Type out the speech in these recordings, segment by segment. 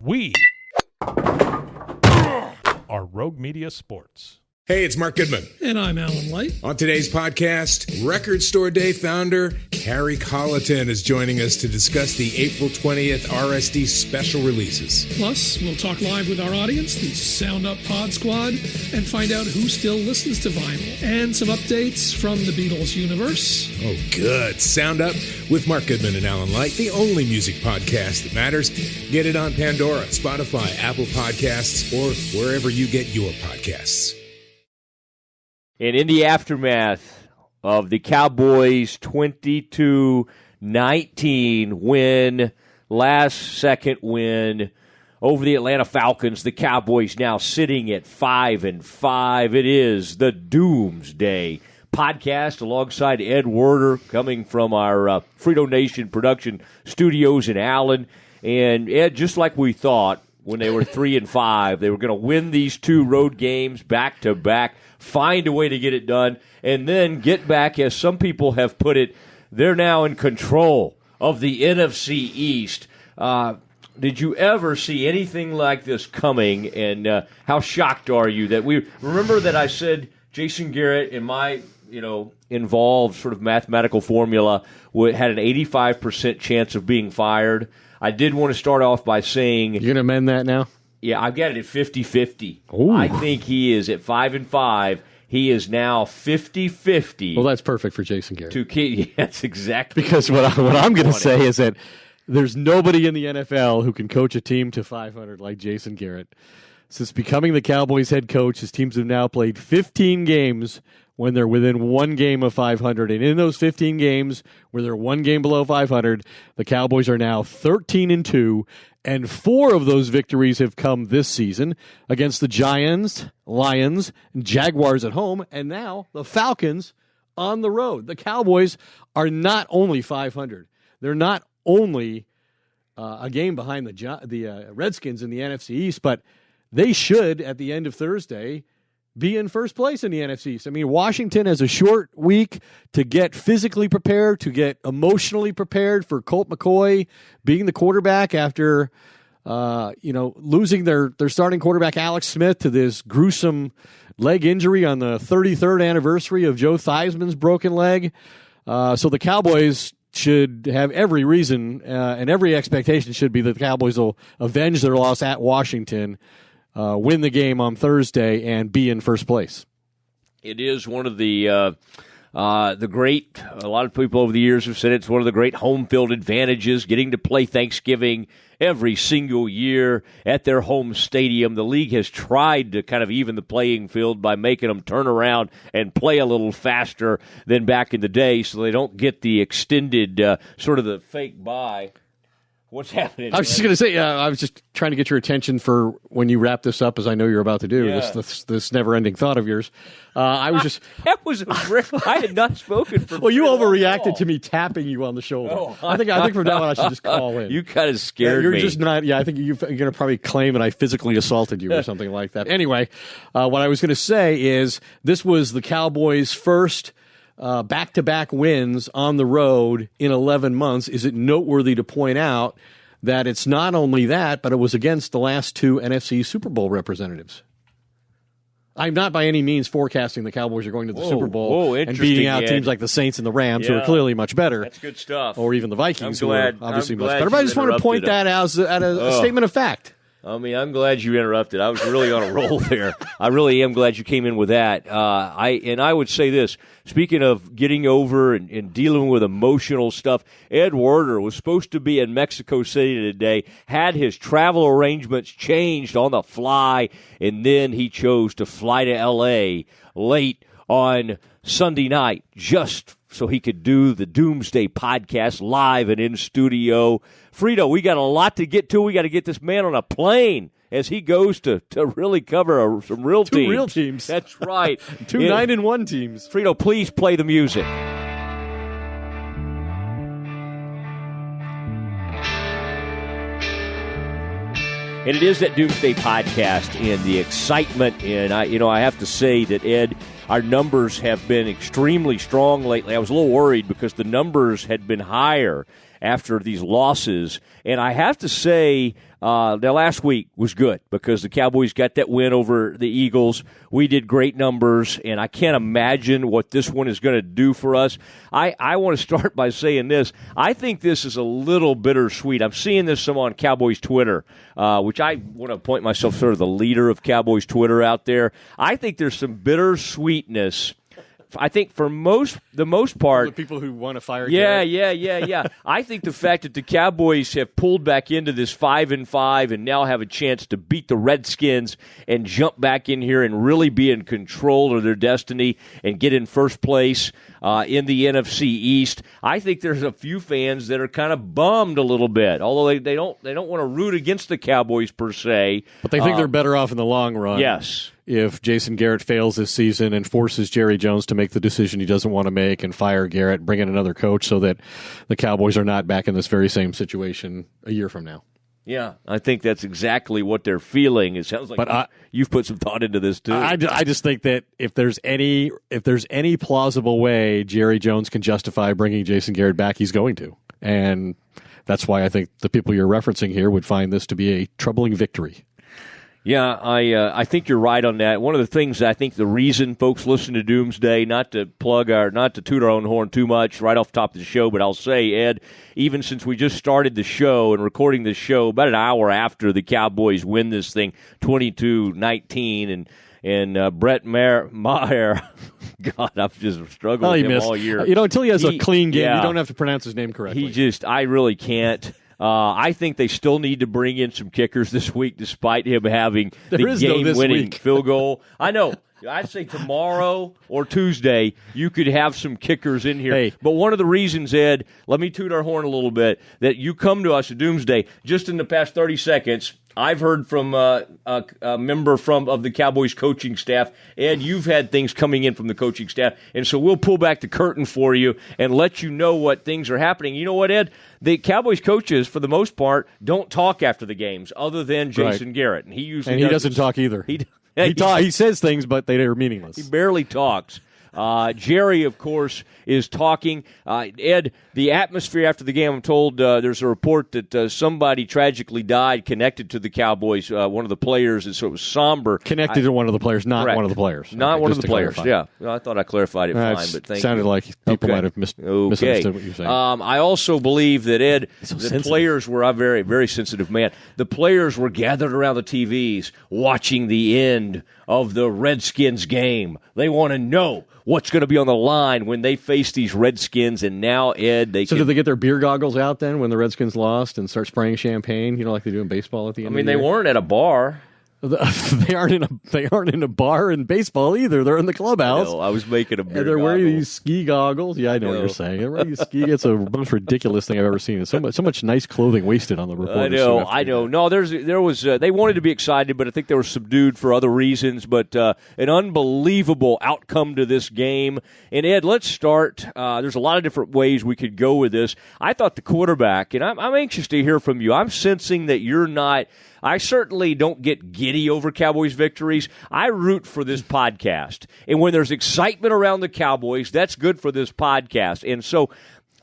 We are Rogue Media Sports. Hey, it's Mark Goodman. And I'm Alan Light. On today's podcast, Record Store Day founder Carrie Colleton is joining us to discuss the April 20th RSD special releases. Plus, we'll talk live with our audience, the Sound Up Pod Squad, and find out who still listens to vinyl. And some updates from the Beatles universe. Oh, good. Sound Up with Mark Goodman and Alan Light, the only music podcast that matters. Get it on Pandora, Spotify, Apple Podcasts, or wherever you get your podcasts. And in the aftermath of the Cowboys' 22-19 win, last-second win over the Atlanta Falcons, the Cowboys now sitting at 5-5. It is the Doomsday Podcast alongside Ed Werder, coming from our Frito Nation production studios in Allen. And Ed, just like we thought when they were 3-5, they were going to win these two road games back-to-back, find a way to get it done, and then get back, as some people have put it, they're now in control of the NFC East. Did you ever see anything like this coming, and how shocked are you that we remember that I said Jason Garrett, in my involved sort of mathematical formula, had an 85% chance of being fired? I did want to start off by saying... You're going to amend that now? Yeah, I've got it at 50-50. I think he is at 5-5. He is now 50-50. Well, that's perfect for Jason Garrett. Yeah, that's exactly because what I'm going to say is that there's nobody in the NFL who can coach a team to 500 like Jason Garrett. Since becoming the Cowboys head coach, his teams have now played 15 games when they're within one game of 500. And in those 15 games where they're one game below 500, the Cowboys are now 13-2. And 4 of those victories have come this season against the Giants, Lions, and Jaguars at home, and now the Falcons on the road. The Cowboys are not only 500. They're not only a game behind the Redskins in the NFC East, but they should, at the end of Thursday, be in first place in the NFC East. I mean, Washington has a short week to get physically prepared, to get emotionally prepared for Colt McCoy being the quarterback after, losing their starting quarterback Alex Smith to this gruesome leg injury on the 33rd anniversary of Joe Theismann's broken leg. So the Cowboys should have every reason and every expectation should be that the Cowboys will avenge their loss at Washington, win the game on Thursday, and be in first place. It is one of the great, a lot of people over the years have said it's one of the great home field advantages, getting to play Thanksgiving every single year at their home stadium. The league has tried to kind of even the playing field by making them turn around and play a little faster than back in the day so they don't get the extended sort of the fake bye. What's happening? I was just going to say, I was just trying to get your attention for when you wrap this up, as I know you're about to do, this never-ending thought of yours. I was just... I had not spoken for... Well, you overreacted to me tapping you on the shoulder. Oh, I think from now on I should just call in. You kind of scared me. You're just not... Yeah, I think you're going to probably claim that I physically assaulted you or something like that. Anyway, what I was going to say is this was the Cowboys' first... back-to-back wins on the road in 11 months. Is it noteworthy to point out that it's not only that, but it was against the last 2 NFC Super Bowl representatives? I'm not by any means forecasting the Cowboys are going to the Super Bowl and beating out teams like the Saints and the Rams, who are clearly much better. That's good stuff. Or even the Vikings, who are obviously much better. But I just want to point that out as a statement of fact. I mean, I'm glad you interrupted. I was really on a roll there. I really am glad you came in with that. I would say this. Speaking of getting over and dealing with emotional stuff, Ed Werder was supposed to be in Mexico City today, had his travel arrangements changed on the fly, and then he chose to fly to L.A. late on Sunday night just so he could do the Doomsday Podcast live and in studio. Frito, we got a lot to get to. We got to get this man on a plane as he goes to really cover some real teams. 2 real teams. That's right. 2 9-1 teams. Frito, please play the music. And it is that Doomsday Podcast and the excitement. And I have to say that, Ed, our numbers have been extremely strong lately. I was a little worried because the numbers had been higher after these losses. And I have to say, now last week was good because the Cowboys got that win over the Eagles. We did great numbers, and I can't imagine what this one is going to do for us. I want to start by saying this. I think this is a little bittersweet. I'm seeing this some on Cowboys Twitter, which I want to appoint myself sort of the leader of Cowboys Twitter out there. I think there's some bittersweetness. I think for the most part, the people who want to fire. Yeah. I think the fact that the Cowboys have pulled back into this 5-5 and now have a chance to beat the Redskins and jump back in here and really be in control of their destiny and get in first place in the NFC East. I think there's a few fans that are kind of bummed a little bit, although they don't want to root against the Cowboys per se. But they think they're better off in the long run. Yes. If Jason Garrett fails this season and forces Jerry Jones to make the decision he doesn't want to make and fire Garrett, bring in another coach so that the Cowboys are not back in this very same situation a year from now. Yeah, I think that's exactly what they're feeling. It sounds like you've put some thought into this too. I just think that if there's any plausible way Jerry Jones can justify bringing Jason Garrett back, he's going to. And that's why I think the people you're referencing here would find this to be a troubling victory. Yeah, I think you're right on that. One of the things I think the reason folks listen to Doomsday, not to toot our own horn too much right off the top of the show, but I'll say, Ed, even since we just started the show and recording this show about an hour after the Cowboys win this thing 22-19 and Brett Maher, God, I've just struggled with him all year. Until he has a clean game, you don't have to pronounce his name correctly. I really can't. I think they still need to bring in some kickers this week, despite him having the game-winning field goal. I know. I'd say tomorrow or Tuesday you could have some kickers in here. Hey. But one of the reasons, Ed, let me toot our horn a little bit, that you come to us at Doomsday just in the past 30 seconds. I've heard from a member of the Cowboys coaching staff. Ed, you've had things coming in from the coaching staff, and so we'll pull back the curtain for you and let you know what things are happening. You know what, Ed? The Cowboys coaches, for the most part, don't talk after the games other than Jason Garrett. And he doesn't talk either. He says things, but they are meaningless. He barely talks. Jerry, of course, is talking. Ed, the atmosphere after the game, I'm told there's a report that somebody tragically died connected to the Cowboys, one of the players, and so it was somber. Connected to one of the players, not correct. One of the players. Not okay, one of the players, clarify. yeah. Well, I thought I clarified it fine, but thank you. Sounded like people might have misunderstood what you were saying. I also believe that, Ed, the players were, I'm very, very sensitive man, the players were gathered around the TVs watching the end of the Redskins game. They want to know what's going to be on the line when they face these Redskins, and now, Ed, did they get their beer goggles out then when the Redskins lost and start spraying champagne, like they do in baseball at the end of the year? They weren't at a bar. They aren't in a bar in baseball either. They're in the clubhouse. I was making a beer and they're goggle. wearing these ski goggles. Yeah, I know what you're saying. They're wearing these ski. It's the most ridiculous thing I've ever seen. It's so much nice clothing wasted on the reporters. I know. No, there was. They wanted to be excited, but I think they were subdued for other reasons. But an unbelievable outcome to this game. And Ed, let's start. There's a lot of different ways we could go with this. I thought the quarterback, and I'm anxious to hear from you. I'm sensing that you're not. I certainly don't get giddy over Cowboys victories. I root for this podcast. And when there's excitement around the Cowboys, that's good for this podcast. And so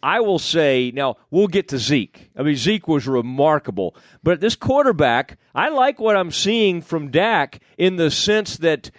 I will say, now, we'll get to Zeke. Zeke was remarkable. But this quarterback, I like what I'm seeing from Dak in the sense that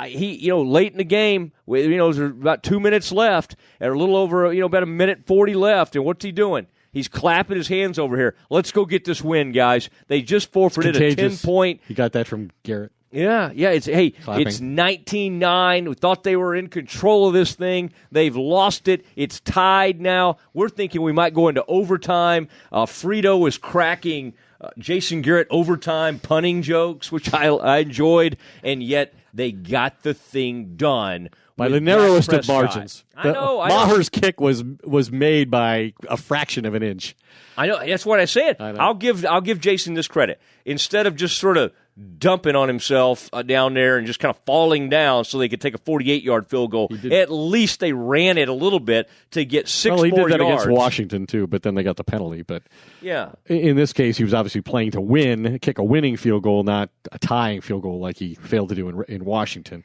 he, late in the game, there's about 2 minutes left, and a little over, about 1:40 left. And what's he doing? He's clapping his hands over here. Let's go get this win, guys. They just forfeited a 10-point. He got that from Garrett. Yeah. It's 19-9. We thought they were in control of this thing. They've lost it. It's tied now. We're thinking we might go into overtime. Frito is cracking Jason Garrett overtime punting jokes, which I enjoyed, and yet they got the thing done. By the narrowest of margins. I know. Maher's kick was made by a fraction of an inch. I know. That's what I said. I'll give Jason this credit. Instead of just sort of dumping on himself down there and just kind of falling down so they could take a 48-yard field goal, at least they ran it a little bit to get 6 more yards. Well, he did that against Washington, too, but then they got the penalty. But yeah, in this case, he was obviously playing to win, kick a winning field goal, not a tying field goal like he failed to do in Washington.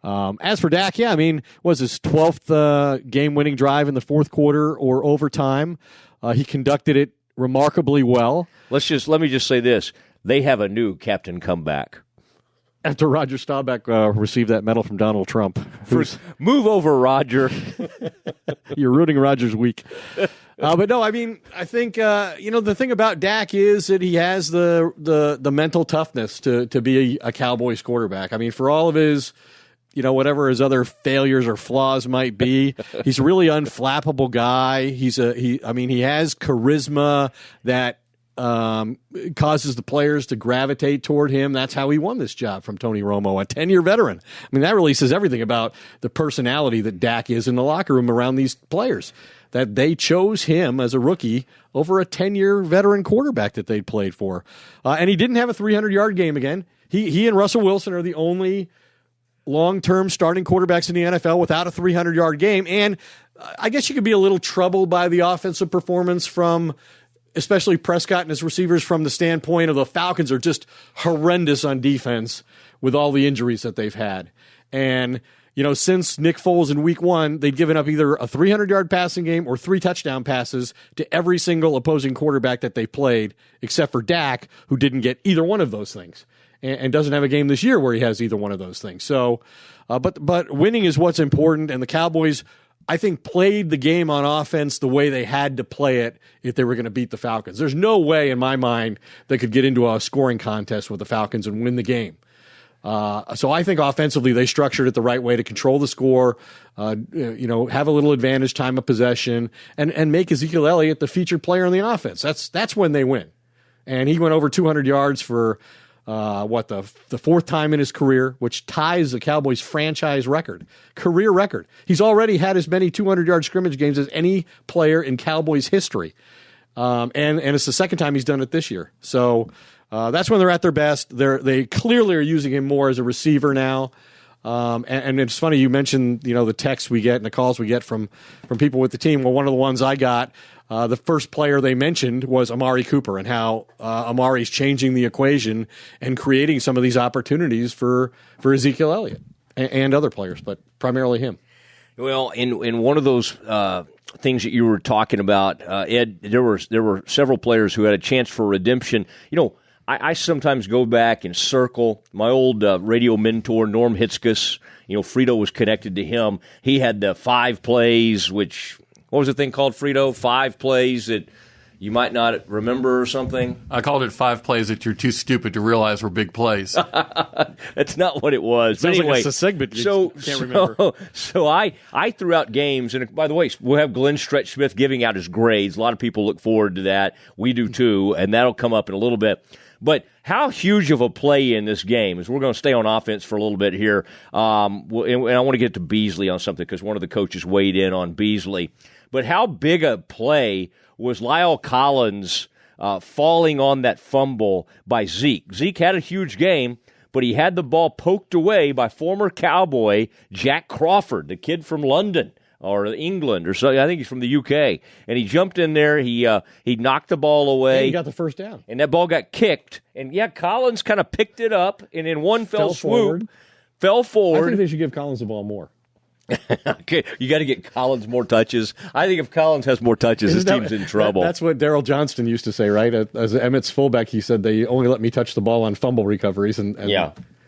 As for Dak, was his 12th game-winning drive in the fourth quarter or overtime. He conducted it remarkably well. Let me just say this. They have a new captain come back. After Roger Staubach received that medal from Donald Trump. Move over, Roger. You're ruining Roger's week. But no, I mean, I think, the thing about Dak is that he has the mental toughness to be a Cowboys quarterback. I mean, for all of his, whatever his other failures or flaws might be, he's a really unflappable guy. He has charisma that causes the players to gravitate toward him. That's how he won this job from Tony Romo, a 10-year veteran. I mean, that really says everything about the personality that Dak is in the locker room around these players, that they chose him as a rookie over a 10-year veteran quarterback that they'd played for. And he didn't have a 300-yard game again. He and Russell Wilson are the only long-term starting quarterbacks in the NFL without a 300-yard game. And I guess you could be a little troubled by the offensive performance from especially Prescott and his receivers from the standpoint of the Falcons are just horrendous on defense with all the injuries that they've had. And, since Nick Foles in week 1, they'd given up either a 300-yard passing game or 3 touchdown passes to every single opposing quarterback that they played, except for Dak, who didn't get either one of those things and doesn't have a game this year where he has either one of those things. So, but winning is what's important, and the Cowboys, I think, played the game on offense the way they had to play it if they were going to beat the Falcons. There's no way in my mind they could get into a scoring contest with the Falcons and win the game. So I think offensively they structured it the right way to control the score, have a little advantage time of possession, and make Ezekiel Elliott the featured player in the offense. That's when they win. And he went over 200 yards for the 4th time in his career, which ties the Cowboys' franchise record, career record. He's already had as many 200-yard scrimmage games as any player in Cowboys history. And it's the 2nd time he's done it this year. So that's when they're at their best. They clearly are using him more as a receiver now. And it's funny, you mentioned, the texts we get and the calls we get from people with the team. Well, one of the ones I got, the first player they mentioned was Amari Cooper, and how Amari's changing the equation and creating some of these opportunities for Ezekiel Elliott and other players, but primarily him. Well, in one of those things that you were talking about, Ed, there were several players who had a chance for redemption. I sometimes go back and circle my old radio mentor, Norm Hitzkus. Frito was connected to him. He had the 5 plays, which, what was the thing called, Frito? 5 plays that you might not remember or something? I called it 5 plays that you're too stupid to realize were big plays. That's not what it was. Sounds but anyway, like it's a segment you can't remember. So I threw out games, and by the way, we'll have Glenn Stretch Smith giving out his grades. A lot of people look forward to that. We do too, and that'll come up in a little bit. But how huge of a play in this game, as we're going to stay on offense for a little bit here, and I want to get to Beasley on something because one of the coaches weighed in on Beasley. But how big a play was Lyle Collins falling on that fumble by Zeke? Zeke had a huge game, but he had the ball poked away by former Cowboy Jack Crawford, the kid from London or England or something. I think he's from the UK. And he jumped in there. He knocked the ball away. And he got the first down. And that ball got kicked. And, Collins kind of picked it up and in one fell swoop, fell forward. I think they should give Collins the ball more. Okay, you got to get Collins more touches. I think if Collins has more touches, his team's in trouble. That's what Darryl Johnston used to say, right? As Emmett's fullback, he said they only let me touch the ball on fumble recoveries, and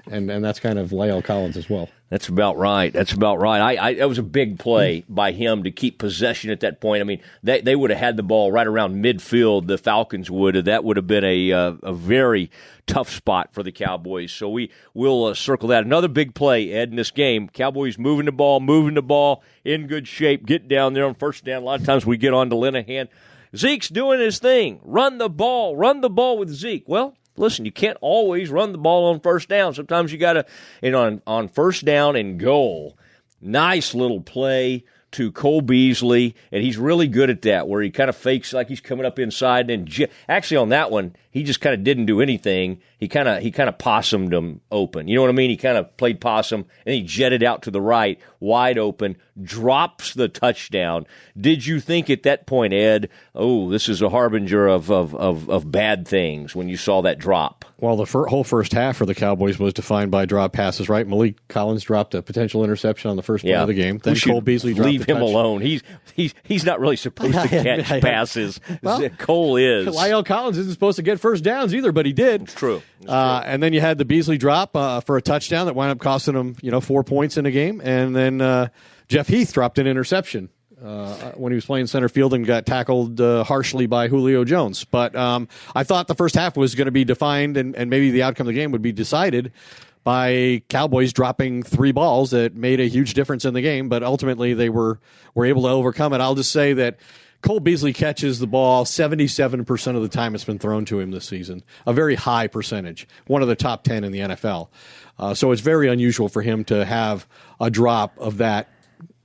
that's kind of Lyle Collins as well. That's about right. That was a big play by him to keep possession at that point. I mean, they would have had the ball right around midfield. The Falcons would have. That would have been a very tough spot for the Cowboys. So we'll circle that. Another big play, Ed, in this game. Cowboys moving the ball in good shape, get down there on first down. A lot of times we get on to Linehan. Zeke's doing his thing. Run the ball with Zeke. Well, listen, you can't always run the ball on first down. Sometimes you got to, on first down and goal, nice little play to Cole Beasley, and he's really good at that, where he kind of fakes like he's coming up inside. And actually on that one, he just kind of didn't do anything. He kind of possumed him open. You know what I mean? He kind of played possum, and he jetted out to the right, wide open, drops the touchdown. Did you think at that point, Ed, oh, this is a harbinger of bad things when you saw that drop? Well, the whole first half for the Cowboys was defined by drop passes, right? Malik Collins dropped a potential interception on the first play of the game. Then Cole Beasley dropped leave him alone. He's not really supposed to catch passes. Well, Cole is. Lyle Collins isn't supposed to get first downs either, but he did. It's true. And then you had the Beasley drop for a touchdown that wound up costing him, 4 points in a game. And then Jeff Heath dropped an interception when he was playing center field and got tackled harshly by Julio Jones. But I thought the first half was going to be defined and maybe the outcome of the game would be decided by Cowboys dropping 3 balls that made a huge difference in the game. But ultimately they were able to overcome it. I'll just say that Cole Beasley catches the ball 77% of the time it's been thrown to him this season, a very high percentage, one of the top 10 in the NFL. So it's very unusual for him to have a drop of that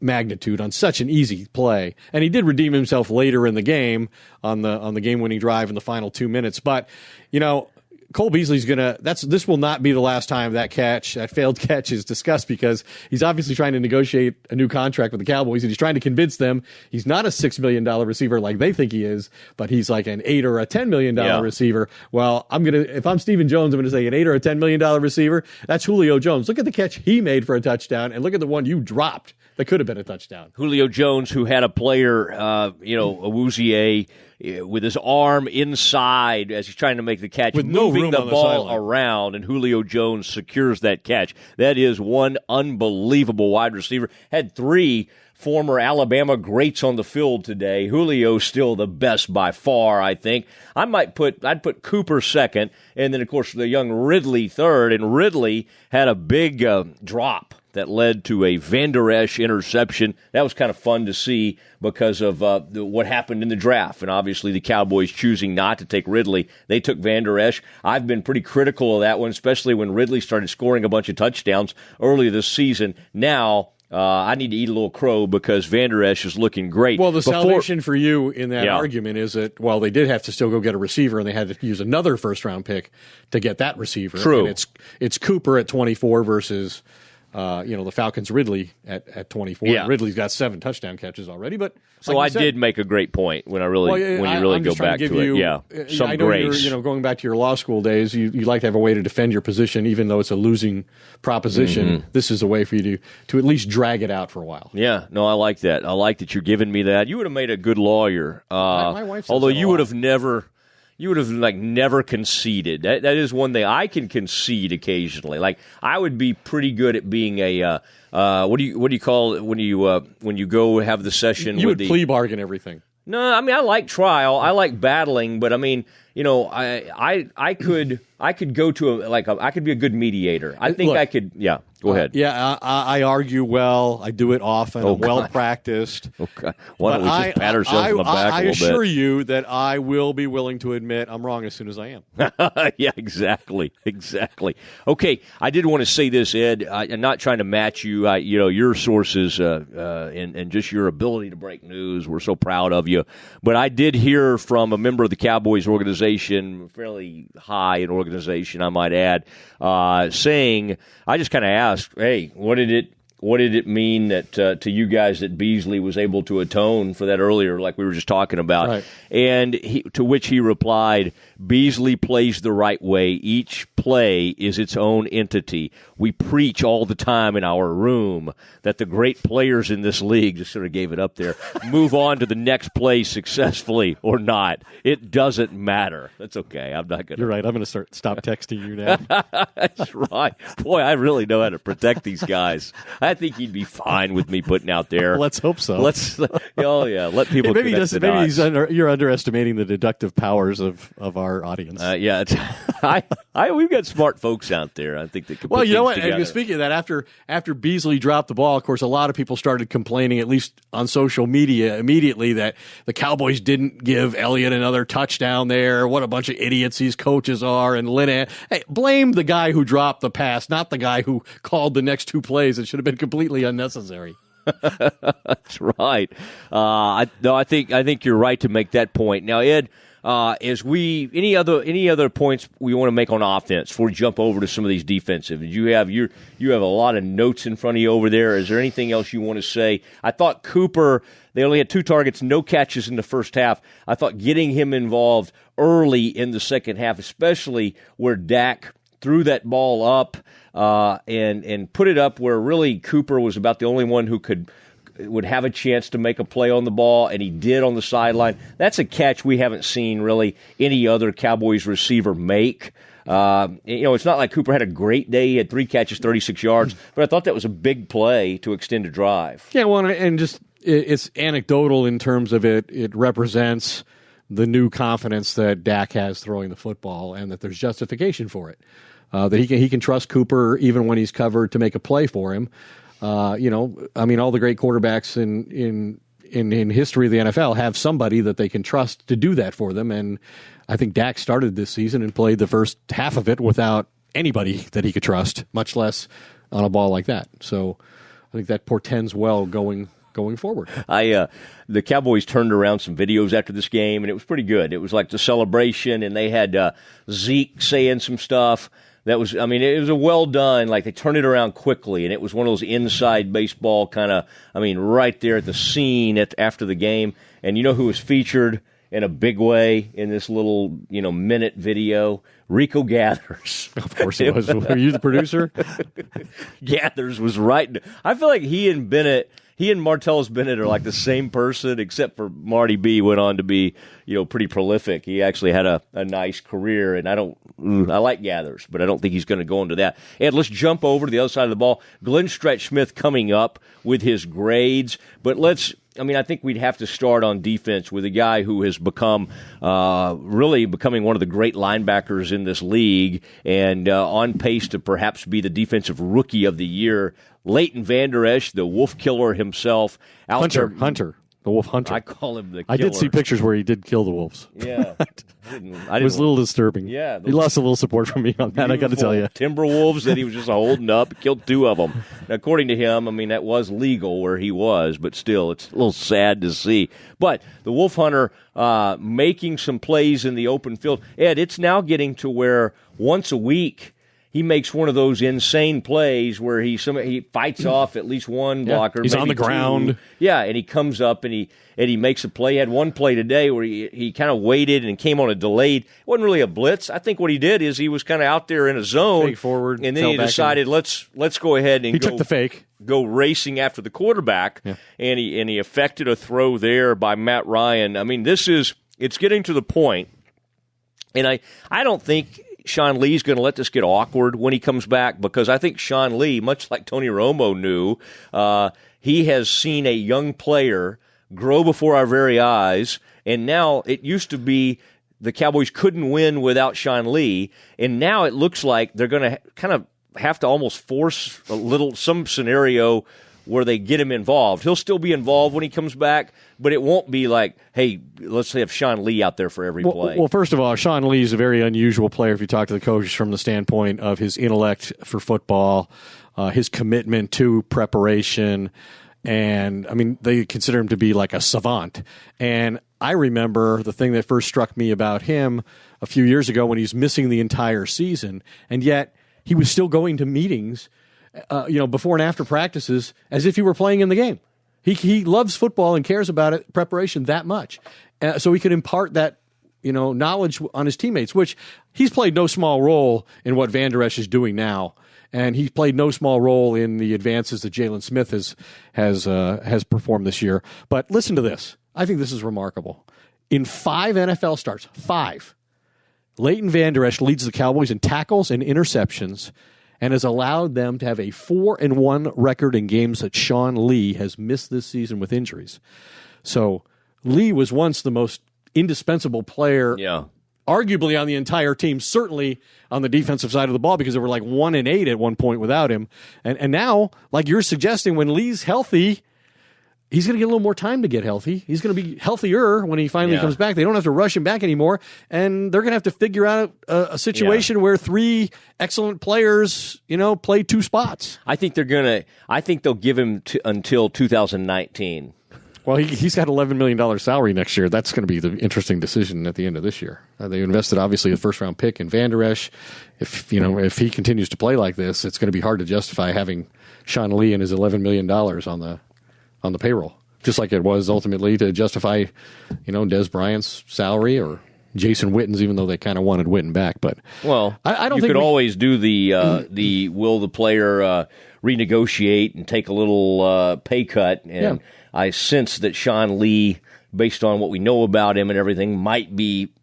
magnitude on such an easy play. And he did redeem himself later in the game on the game-winning drive in the final 2 minutes. But, Cole Beasley's this will not be the last time that failed catch is discussed, because he's obviously trying to negotiate a new contract with the Cowboys, and he's trying to convince them he's not a $6 million receiver like they think he is, but he's like an $8 or a $10 million receiver. Well, if I'm Stephen Jones, I'm going to say an $8 or a $10 million receiver. That's Julio Jones. Look at the catch he made for a touchdown, and look at the one you dropped that could have been a touchdown. Julio Jones, who had a player, Awuzie, with his arm inside as he's trying to make the catch, with moving the ball sideline around, and Julio Jones secures that catch. That is one unbelievable wide receiver. Had 3 former Alabama greats on the field today. Julio's still the best by far, I think. I'd put Cooper second, and then, of course, the young Ridley third, and Ridley had a big drop that led to a Van Der Esch interception. That was kind of fun to see because of what happened in the draft. And obviously the Cowboys choosing not to take Ridley. They took Van Der Esch. I've been pretty critical of that one, especially when Ridley started scoring a bunch of touchdowns earlier this season. Now I need to eat a little crow because Van Der Esch is looking great. Well, salvation for you in that argument is that, they did have to still go get a receiver, and they had to use another first-round pick to get that receiver. True. And it's Cooper at 24 versus the Falcons' Ridley at 24. Yeah. Ridley's got 7 touchdown catches already. But so I did make a great point when you really go back to it. Yeah, some I know grace. You're, going back to your law school days, you like to have a way to defend your position, even though it's a losing proposition. Mm-hmm. This is a way for you to at least drag it out for a while. Yeah, no, I like that. I like that you're giving me that. You would have made a good lawyer. My wife says although that you would have never. You would have never conceded. That is one thing I can concede occasionally. Like I would be pretty good at being a what do you call it when you go have the session? You would plea bargain everything. No, I mean I like trial. I like battling, but I mean I could go to I could be a good mediator. I think I could. Yeah. Go ahead. I argue well. I do it often. I'm well practiced. Okay. Why don't we just pat ourselves on the back a little bit? I assure you that I will be willing to admit I'm wrong as soon as I am. Yeah, exactly. Okay, I did want to say this, Ed. I'm not trying to match you. Your sources and just your ability to break news. We're so proud of you. But I did hear from a member of the Cowboys organization, fairly high in organization, I might add, saying, I just kind of asked, hey, what did it mean that to you guys that Beasley was able to atone for that earlier, like we were just talking about? Right. And to which he replied, Beasley plays the right way. Each play is its own entity. We preach all the time in our room that the great players in this league, just sort of gave it up there, move on to the next play successfully or not. It doesn't matter. That's okay. I'm not going to. You're right. I'm going to stop texting you now. That's right. Boy, I really know how to protect these guys. I think he'd be fine with me putting out there. Let's hope so. Let people maybe connect the dots. You're underestimating the deductive powers of our audience. We've got smart folks out there. I think that can. Well, put you know what? together. And speaking of that, after Beasley dropped the ball, of course, a lot of people started complaining, at least on social media, immediately that the Cowboys didn't give Elliott another touchdown there. What a bunch of idiots these coaches are. And hey, blame the guy who dropped the pass, not the guy who called the next 2 plays. It should have been completely unnecessary. That's right. I think you're right to make that point. Now, Ed, Any other points we want to make on offense before we jump over to some of these defensive? You have a lot of notes in front of you over there. Is there anything else you want to say? I thought Cooper, they only had 2 targets, no catches in the first half. I thought getting him involved early in the second half, especially where Dak threw that ball up and put it up where really Cooper was about the only one who would have a chance to make a play on the ball, and he did on the sideline. That's a catch we haven't seen really any other Cowboys receiver make. It's not like Cooper had a great day. He had 3 catches, 36 yards, but I thought that was a big play to extend a drive. Yeah, well, and just it's anecdotal in terms of it represents the new confidence that Dak has throwing the football, and that there's justification for it. That he can trust Cooper even when he's covered to make a play for him. All the great quarterbacks in history of the NFL have somebody that they can trust to do that for them. And I think Dak started this season and played the first half of it without anybody that he could trust, much less on a ball like that. So I think that portends well going forward. The Cowboys turned around some videos after this game, and it was pretty good. It was like the celebration, and they had Zeke saying some stuff. It was a well done, like they turned it around quickly, and it was one of those inside baseball kind of, right there at the scene after the game. And you know who was featured in a big way in this little, minute video? Rico Gathers. Of course he was. Were you the producer? Gathers was right. I feel like he and Martellus Bennett are like the same person, except for Marty B went on to be, pretty prolific. He actually had a nice career, and I like Gathers, but I don't think he's going to go into that. And let's jump over to the other side of the ball. Glenn Stretch Smith coming up with his grades, but I think we'd have to start on defense with a guy who has becoming one of the great linebackers in this league, and on pace to perhaps be the defensive rookie of the year. Leighton Vander Esch, the wolf killer himself. Hunter, the wolf hunter. I call him the killer. I did see pictures where he did kill the wolves. Yeah. It was a little disturbing. Yeah. He lost a little support from me on that, I got to tell you. Timberwolves that he was just holding up, killed 2 of them. Now, according to him, that was legal where he was, but still, it's a little sad to see. But the wolf hunter making some plays in the open field. Ed, it's now getting to where once a week he makes one of those insane plays where he fights off at least one blocker. He's on the ground. 2. Yeah, and he comes up and he makes a play. He had one play today where he kind of waited and came on a delayed. It wasn't really a blitz. I think what he did is he was kind of out there in a zone. Fake forward. And then he decided, let's go ahead and he took the fake. Go racing after the quarterback. Yeah. And he effected a throw there by Matt Ryan. It's getting to the point, and I don't think Sean Lee's going to let this get awkward when he comes back, because I think Sean Lee, much like Tony Romo knew, he has seen a young player grow before our very eyes, and now it used to be the Cowboys couldn't win without Sean Lee, and now it looks like they're going to kind of have to almost force some scenario where they get him involved. He'll still be involved when he comes back, but it won't be like, hey, let's have Sean Lee out there for every play. Well, first of all, Sean Lee is a very unusual player if you talk to the coaches from the standpoint of his intellect for football, his commitment to preparation, and, they consider him to be like a savant. And I remember the thing that first struck me about him a few years ago when he's missing the entire season, and yet he was still going to meetings before and after practices as if he were playing in the game. He loves football and cares about it, preparation that much. So he could impart that, knowledge on his teammates, which he's played no small role in what Van Der Esch is doing now. And he played no small role in the advances that Jalen Smith has performed this year. But listen to this. I think this is remarkable. In 5 NFL starts, 5, Leighton Vander Esch leads the Cowboys in tackles and interceptions, and has allowed them to have a 4-1 record in games that Sean Lee has missed this season with injuries. So Lee was once the most indispensable player, arguably on the entire team, certainly on the defensive side of the ball, because they were like 1-8 at one point without him. And now, like you're suggesting, when Lee's healthy, he's going to get a little more time to get healthy. He's going to be healthier when he finally comes back. They don't have to rush him back anymore, and they're going to have to figure out a situation where 3 excellent players, play 2 spots. I think they'll give him until 2019. Well, he's got $11 million salary next year. That's going to be the interesting decision at the end of this year. They invested, obviously, a first-round pick in Van Der Esch. If he continues to play like this, it's going to be hard to justify having Sean Lee and his $11 million on the payroll, just like it was ultimately to justify, Des Bryant's salary or Jason Witten's, even though they kind of wanted Witten back. But I don't think you could always do the will the player renegotiate and take a little pay cut. And I sense that Sean Lee, based on what we know about him and everything, might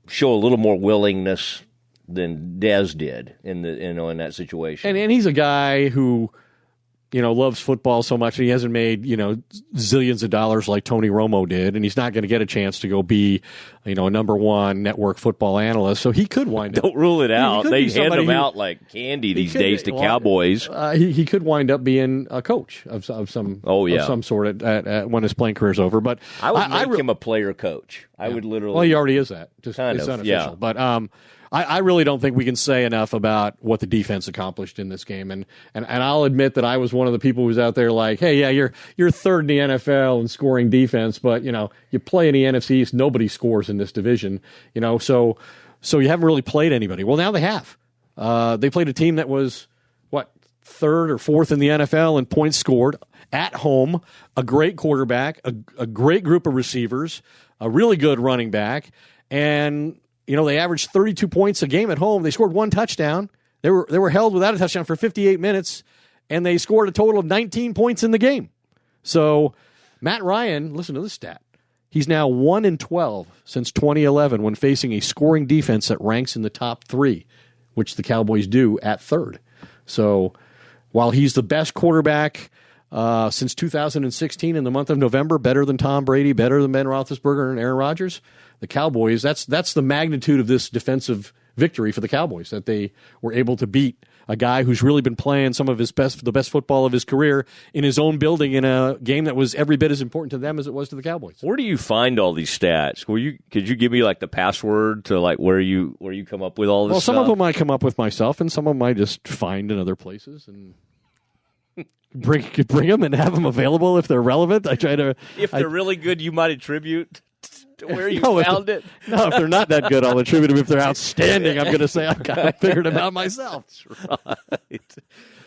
show a little more willingness than Dez did in that situation. And he's a guy who loves football so much, and he hasn't made, zillions of dollars like Tony Romo did, and he's not going to get a chance to go be, a number one network football analyst. So he could wind up. Don't rule it out. They hand him out like candy these days to Cowboys. He could wind up being a coach of some sort at when his playing career's over. But I would make him a player coach. I would literally. Well, he already is that. Just kind it's of, unofficial. yeah. But I really don't think we can say enough about what the defense accomplished in this game. And I'll admit that I was one of the people who was out there like, hey, yeah, you're third in the NFL in scoring defense, but, you play in the NFC East, nobody scores in this division, so you haven't really played anybody. Well, now they have. They played a team that was, third or fourth in the NFL in points scored at home, a great quarterback, a great group of receivers, a really good running back, and they averaged 32 points a game at home. They scored one touchdown. They were held without a touchdown for 58 minutes, and they scored a total of 19 points in the game. So Matt Ryan, listen to this stat. He's now 1-12 since 2011 when facing a scoring defense that ranks in the top 3, which the Cowboys do at third. So while he's the best quarterback since 2016 in the month of November, better than Tom Brady, better than Ben Roethlisberger and Aaron Rodgers, the Cowboys, that's the magnitude of this defensive victory for the Cowboys, that they were able to beat a guy who's really been playing some of the best football of his career in his own building in a game that was every bit as important to them as it was to the Cowboys. Where do you find all these stats? Could you give me the password to where you come up with all this stuff? Well, some of them I come up with myself, and some of them I just find in other places and bring them and have them available if they're relevant. I try to. If they're really good, you might attribute to where you found it. No, if they're not that good, I'll attribute them. If they're outstanding, I'm going to say I kind of figured them out myself. That's right.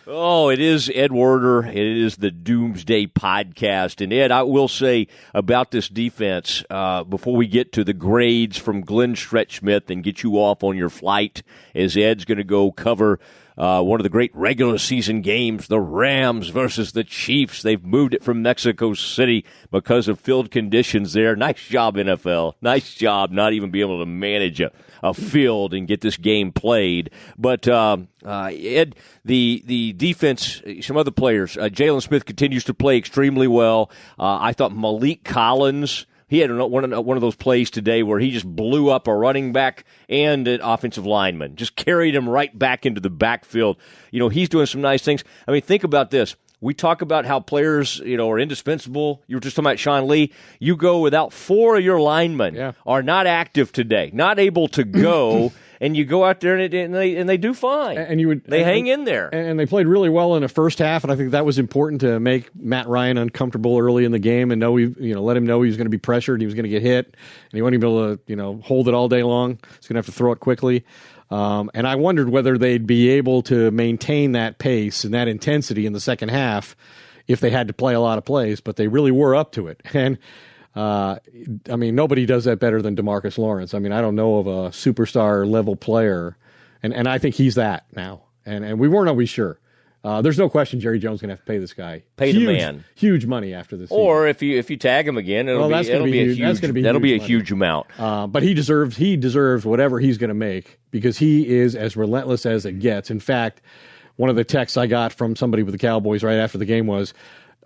Oh, it is Ed Werder. It is the Doomsday Podcast. And, Ed, I will say about this defense, before we get to the grades from Glenn Stretchsmith and get you off on your flight, as Ed's going to go cover one of the great regular season games, the Rams versus the Chiefs. They've moved it from Mexico City because of field conditions there. Nice job, NFL. Nice job not even being able to manage a field and get this game played. But, Ed, the defense, some other players, Jalen Smith continues to play extremely well. I thought Malik Collins, he had one of those plays today where he just blew up a running back and an offensive lineman, just carried him right back into the backfield. He's doing some nice things. I mean, think about this. We talk about how players, are indispensable. You were just talking about Sean Lee. You go without 4 of your linemen are not active today, not able to go. And you go out there and they do fine. And they hang in there. And they played really well in the first half. And I think that was important to make Matt Ryan uncomfortable early in the game and let him know he was going to be pressured. He was going to get hit, and he wasn't able to hold it all day long. He's going to have to throw it quickly. And I wondered whether they'd be able to maintain that pace and that intensity in the second half if they had to play a lot of plays. But they really were up to it. And nobody does that better than DeMarcus Lawrence. I don't know of a superstar level player, and I think he's that now. And we weren't always sure. There's no question Jerry Jones is going to have to pay this guy the man huge money after this season. Or if you tag him again, that'll be a huge amount. But he deserves whatever he's going to make because he is as relentless as it gets. In fact, one of the texts I got from somebody with the Cowboys right after the game was,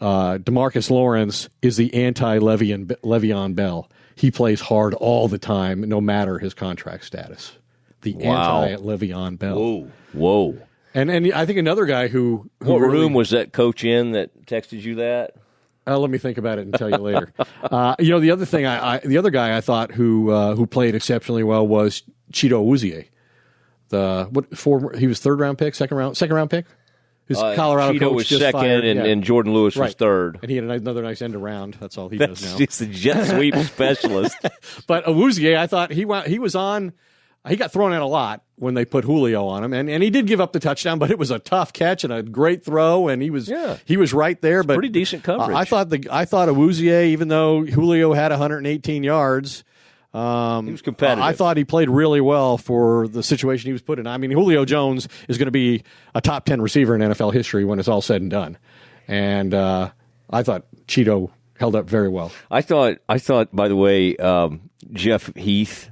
DeMarcus Lawrence is the anti-Le'Veon Bell. He plays hard all the time, no matter his contract status. The anti-Le'Veon Bell. Whoa. And I think another guy who what room was that coach in that texted you that? Let me think about it and tell you later. The other thing, the other guy I thought who played exceptionally well was Chido Awuzie. He was second round pick. His Colorado Cheeto coach was just second, fired, and Jordan Lewis was third. And he had another nice end around. That's all he does now. He's the jet sweep specialist. But Awuzie, I thought he was on. He got thrown out a lot when they put Julio on him, and he did give up the touchdown, but it was a tough catch and a great throw, and he was right there. But pretty decent coverage. I thought Awuzie, even though Julio had 118 yards, he was competitive. I thought he played really well for the situation he was put in. I mean, Julio Jones is going to be a top 10 receiver in NFL history when it's all said and done, and I thought Cheeto held up very well. I thought. By the way, Jeff Heath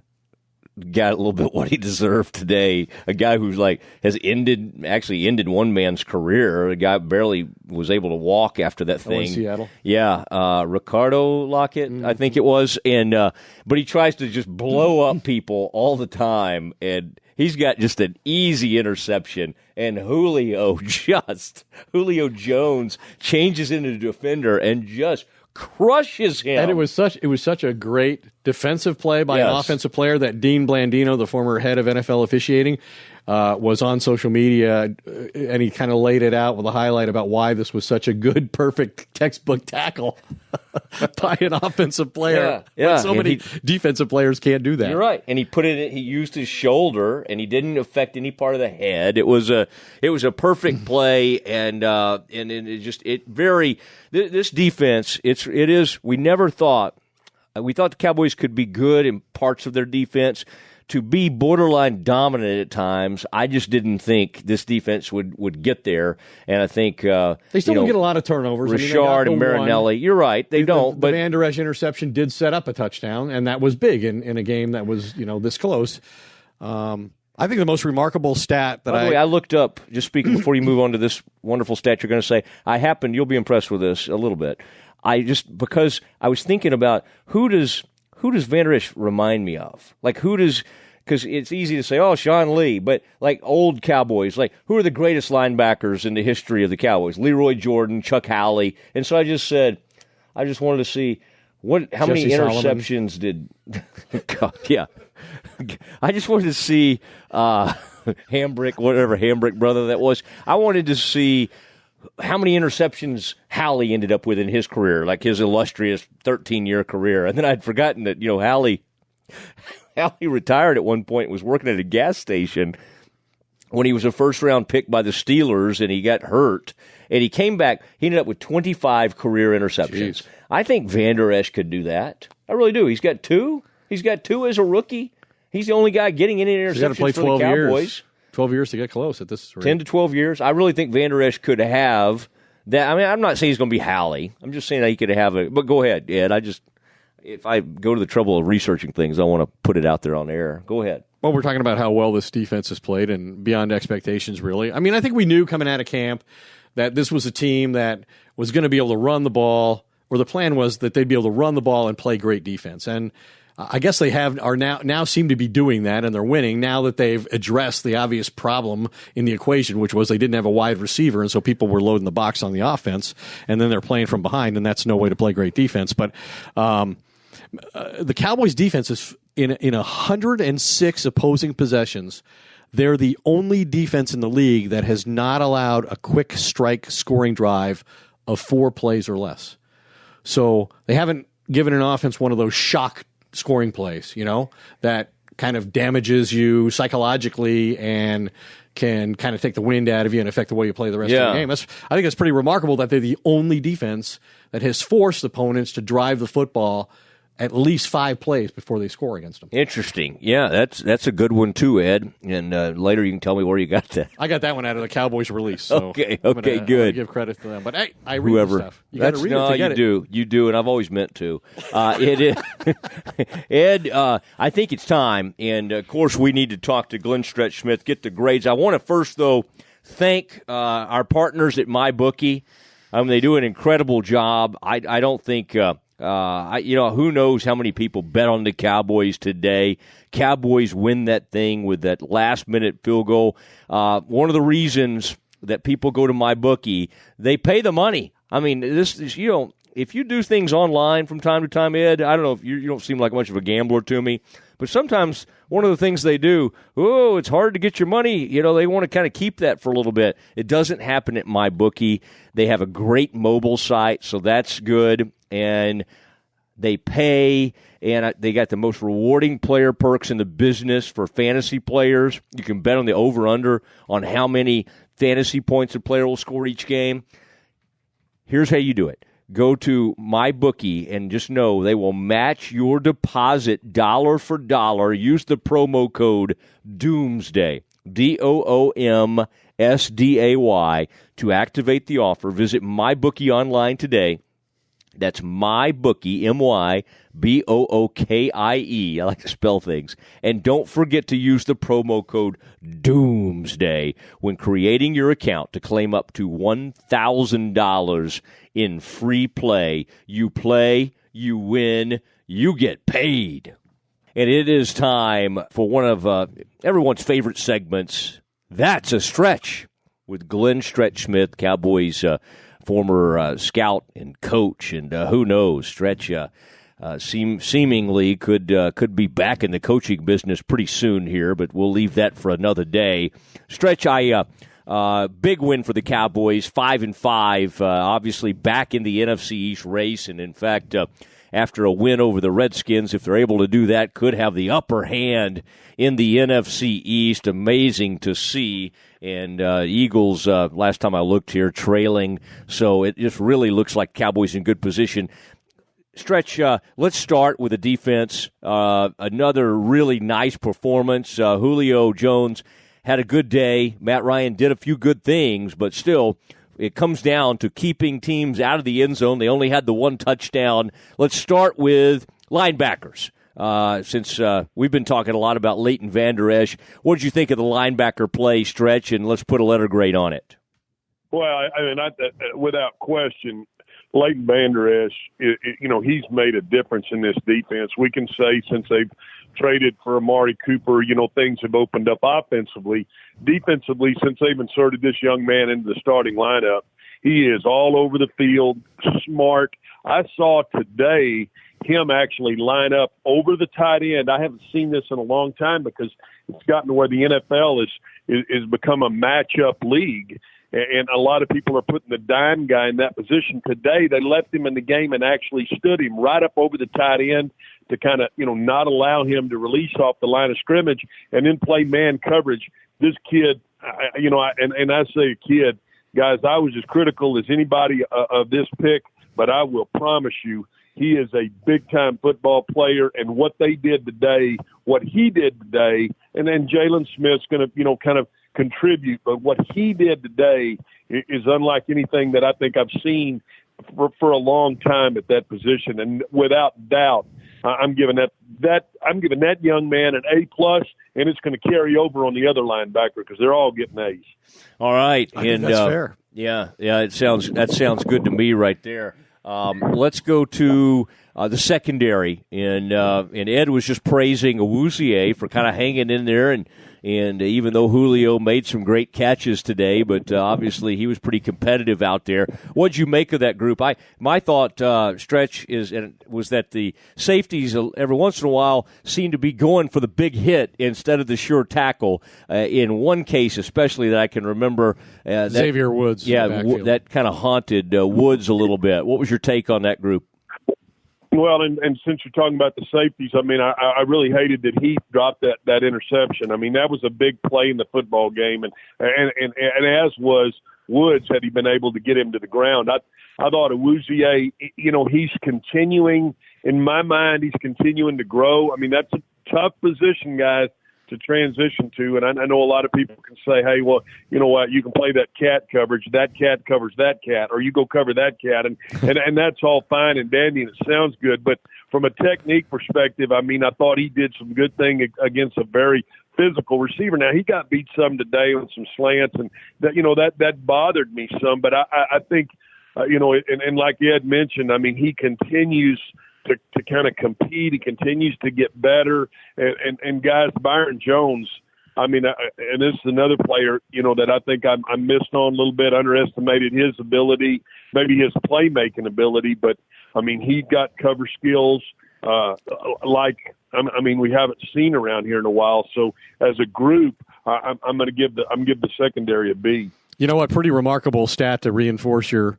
got a little bit what he deserved today. A guy who's has ended one man's career. A guy barely was able to walk after that thing. In Seattle. Yeah, Ricardo Lockett, I think it was. And but he tries to just blow up people all the time, and he's got just an easy interception. And Julio Jones changes into a defender and just crushes him. And it was such a great defensive play by an offensive player that Dean Blandino, the former head of NFL officiating, was on social media, and he kind of laid it out with a highlight about why this was such a good, perfect textbook tackle by an offensive player. Yeah. So many defensive players can't do that. You're right. And he used his shoulder, and he didn't affect any part of the head. It was a perfect play, and this defense. We thought the Cowboys could be good in parts of their defense. To be borderline dominant at times, I just didn't think this defense would get there. And I think they still don't get a lot of turnovers. Richard and Marinelli, you're right, they don't. But the Van Der Esch interception did set up a touchdown, and that was big in a game that was this close. I think the most remarkable stat that By the way, I looked up, just speaking before you move on to this wonderful stat you're going to say, you'll be impressed with this a little bit. Because I was thinking about who does Van Der Esch remind me of? Because it's easy to say, Sean Lee, but old Cowboys, who are the greatest linebackers in the history of the Cowboys? Leroy Jordan, Chuck Howley. And so I just said, I just wanted to see how many interceptions did I just wanted to see Hambrick brother that was. I wanted to see how many interceptions Howley ended up with in his career, his illustrious 13-year career. And then I'd forgotten that, Howley retired at one point and was working at a gas station when he was a first-round pick by the Steelers, and he got hurt. And he came back. He ended up with 25 career interceptions. Jeez. I think Van Der Esch could do that. I really do. He's got two. He's got two as a rookie. He's the only guy getting any interceptions for the Cowboys. 12 years to get close at this rate. 10 to 12 years. I really think Van Der Esch could have that. I mean, I'm not saying he's going to be Howley. I'm just saying that he could have it. But go ahead, Ed. If I go to the trouble of researching things, I want to put it out there on air. Go ahead. Well, we're talking about how well this defense has played and beyond expectations, really. I mean, I think we knew coming out of camp that this was a team that was going to be able to run the ball, or the plan was that they'd be able to run the ball and play great defense. And I guess they now seem to be doing that, and they're winning now that they've addressed the obvious problem in the equation, which was they didn't have a wide receiver, and so people were loading the box on the offense, and then they're playing from behind, and that's no way to play great defense. But the Cowboys' defense is in 106 opposing possessions. They're the only defense in the league that has not allowed a quick strike scoring drive of 4 plays or less. So they haven't given an offense one of those shock scoring plays, that kind of damages you psychologically and can kind of take the wind out of you and affect the way you play the rest of the game. I think it's pretty remarkable that they're the only defense that has forced opponents to drive the football at least 5 plays before they score against them. Interesting. Yeah, that's a good one too, Ed. And later you can tell me where you got that. I got that one out of the Cowboys release. So okay, good. I'm gonna give credit to them. But hey, I read the stuff. You got to read it to get it. You do, and I've always meant to. Ed, I think it's time. And, of course, we need to talk to Glenn Stretch-Smith, get the grades. I want to first, though, thank our partners at MyBookie. They do an incredible job. I don't think who knows how many people bet on the Cowboys today. Cowboys win that thing with that last-minute field goal. One of the reasons that people go to MyBookie, they pay the money. I mean, this is, if you do things online from time to time, Ed, I don't know if you don't seem like much of a gambler to me, But sometimes one of the things they do, it's hard to get your money. They want to kind of keep that for a little bit. It doesn't happen at MyBookie. They have a great mobile site, so that's good. And they pay, and they got the most rewarding player perks in the business for fantasy players. You can bet on the over-under on how many fantasy points a player will score each game. Here's how you do it. Go to MyBookie and just know they will match your deposit dollar for dollar. Use the promo code Doomsday, DOOMSDAY, to activate the offer. Visit MyBookie online today. That's MyBookie, MyBookie. I like to spell things. And don't forget to use the promo code Doomsday when creating your account to claim up to $1,000 in free play. You play, you win, you get paid. And it is time for one of everyone's favorite segments, That's a Stretch, with Glenn Stretch Smith, Cowboys former scout and coach, and who knows, Stretch seemingly could be back in the coaching business pretty soon here, but we'll leave that for another day. Stretch, big win for the Cowboys, 5-5, obviously back in the NFC East race, and in fact, after a win over the Redskins, if they're able to do that, could have the upper hand in the NFC East. Amazing to see. And Eagles, last time I looked here, trailing. So it just really looks like Cowboys in good position. Stretch, let's start with the defense. Another really nice performance. Julio Jones had a good day. Matt Ryan did a few good things, but still, it comes down to keeping teams out of the end zone. They only had the one touchdown. Let's start with linebackers. Since we've been talking a lot about Leighton Vander Esch, what did you think of the linebacker play, Stretch? And let's put a letter grade on it. Well, without question, Leighton Vander Esch, he's made a difference in this defense. We can say since they've traded for Amari Cooper, things have opened up offensively. Defensively, since they've inserted this young man into the starting lineup, he is all over the field, smart. I saw today him actually line up over the tight end. I haven't seen this in a long time because it's gotten to where the NFL is become a matchup league. And a lot of people are putting the dime guy in that position. Today, they left him in the game and actually stood him right up over the tight end to kind of, not allow him to release off the line of scrimmage and then play man coverage. This kid, and I say kid, guys, I was as critical as anybody of this pick, but I will promise you, he is a big-time football player, and what they did today, what he did today, and then Jalen Smith's going to, kind of contribute, but what he did today is unlike anything that I think I've seen for a long time at that position, and without doubt, I'm giving that young man an A+, and it's going to carry over on the other linebacker because they're all getting A's. All right, I think that's fair. Yeah, that sounds good to me right there. Let's go to the secondary, and Ed was just praising Awuzie for kind of hanging in there, and even though Julio made some great catches today, but obviously he was pretty competitive out there. What did you make of that group? My thought, Stretch, was that the safeties every once in a while seem to be going for the big hit instead of the sure tackle. In one case, especially that I can remember, Xavier Woods. Yeah, that kind of haunted Woods a little bit. What was your take on that group? Well, and since you're talking about the safeties, I really hated that he dropped that interception. That was a big play in the football game, and as was Woods had he been able to get him to the ground. I thought Awuzie, he's continuing, in my mind, he's continuing to grow. That's a tough position, guys, to transition to, and I know a lot of people can say, hey, well, you know what, you can play that cat coverage, that cat covers that cat, or you go cover that cat, and that's all fine and dandy, and it sounds good, but from a technique perspective, I thought he did some good thing against a very physical receiver. Now, he got beat some today on some slants, and that bothered me some, but I think, and like Ed mentioned, he continues to kind of compete. He continues to get better. And guys, Byron Jones, and this is another player, that I think I missed on a little bit, underestimated his ability, maybe his playmaking ability, but, he got cover skills. we haven't seen around here in a while. So as a group, I'm going to give the secondary a B. You know what? Pretty remarkable stat to reinforce your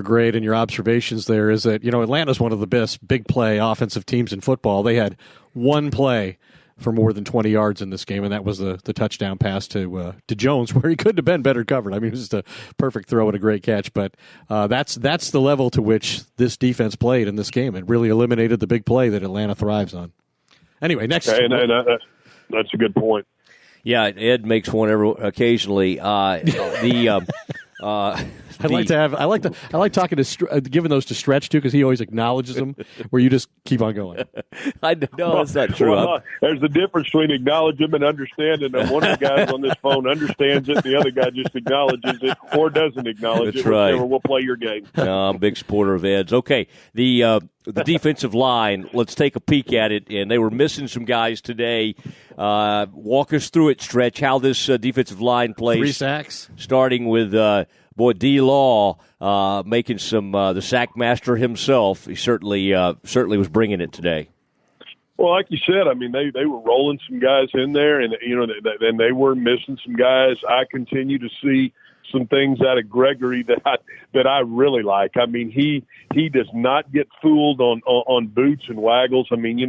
grade and your observations there is that, Atlanta's one of the best big play offensive teams in football. They had one play for more than 20 yards in this game, and that was the touchdown pass to Jones, where he couldn't have been better covered. I mean, it was just a perfect throw and a great catch. But that's the level to which this defense played in this game. It really eliminated the big play that Atlanta thrives on. Anyway, next. And that's a good point. Yeah, Ed makes one occasionally. I like talking to giving those to Stretch too, because he always acknowledges them. Where you just keep on going. No, that's not true. Well, there's a difference between acknowledge them and understanding them. One of the guys on this phone understands it, the other guy just acknowledges it or doesn't acknowledge that's it. Right. We'll play your game. I'm a big supporter of Ed's. Okay, the defensive line. Let's take a peek at it. And they were missing some guys today. Walk us through it, Stretch. How this defensive line plays. 3 sacks, starting with. D. Law making some the sack master himself. He certainly was bringing it today. Well, like you said, I mean they were rolling some guys in there, and and they were missing some guys. I continue to see some things out of Gregory that I really like. I mean he does not get fooled on boots and waggles. I mean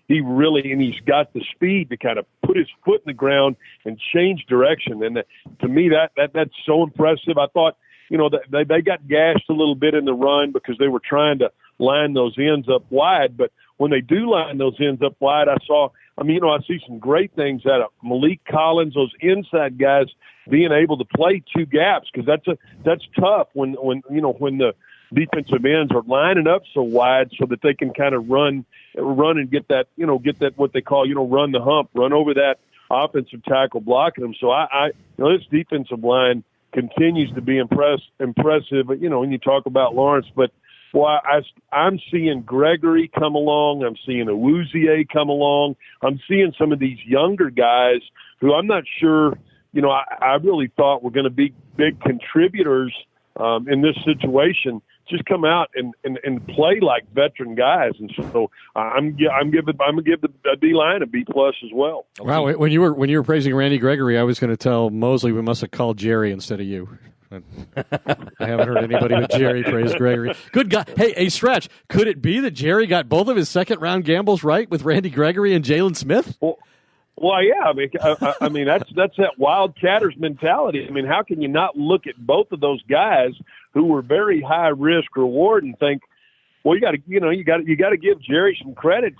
he really, and he's got the speed to kind of put his foot in the ground and change direction. And to me that's so impressive. I thought they got gashed a little bit in the run because they were trying to line those ends up wide, but when they do line those ends up wide, I see some great things out of Malik Collins, those inside guys being able to play 2 gaps, because that's tough when the defensive ends are lining up so wide so that they can kind of run and get that what they call run the hump, run over that offensive tackle blocking them. So this defensive line continues to be impressive. When you talk about Lawrence, but well, I'm seeing Gregory come along. I'm seeing Awuzie come along. I'm seeing some of these younger guys who I'm not sure, I really thought were going to be big contributors in this situation, just come out and play like veteran guys. And so I'm going to give the D-line a B+ as well. Wow, when you were praising Randy Gregory, I was going to tell Mosley we must have called Jerry instead of you. I haven't heard anybody but Jerry praise Gregory. Good guy. Hey, Stretch, could it be that Jerry got both of his second-round gambles right with Randy Gregory and Jalen Smith? Well, yeah. I mean, that's that Wildcatters mentality. I mean, how can you not look at both of those guys who were very high risk reward and think, well, you got to give Jerry some credit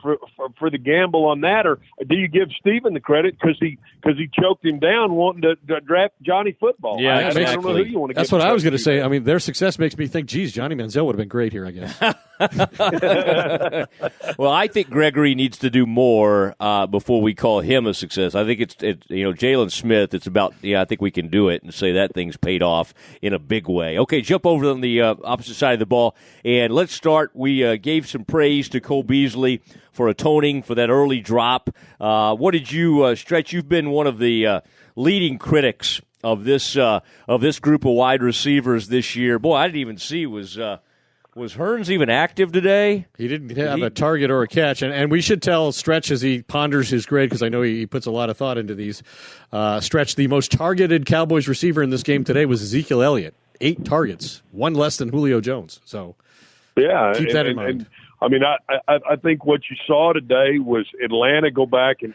for the gamble on that, or do you give Steven the credit because he choked him down wanting to draft Johnny Football? Yeah, exactly. I don't know who you want to. That's what I was going to say. I mean, their success makes me think, geez, Johnny Manziel would have been great here, I guess. Well, I think Gregory needs to do more before we call him a success. I think it's Jalen Smith. It's about I think we can do it and say that thing's paid off in a big way. Okay, jump over on the opposite side of the ball and let's start. We gave some praise to Cole Beasley for atoning for that early drop. What did you, Stretch? You've been one of the leading critics of this group of wide receivers this year. Boy, I didn't even see was Hearns even active today? He didn't have a target or a catch, and we should tell Stretch as he ponders his grade, because I know he puts a lot of thought into these. Stretch, the most targeted Cowboys receiver in this game today was Ezekiel Elliott, 8 targets, 1 less than Julio Jones. So yeah, keep that in mind. And, I mean, I think what you saw today was Atlanta go back and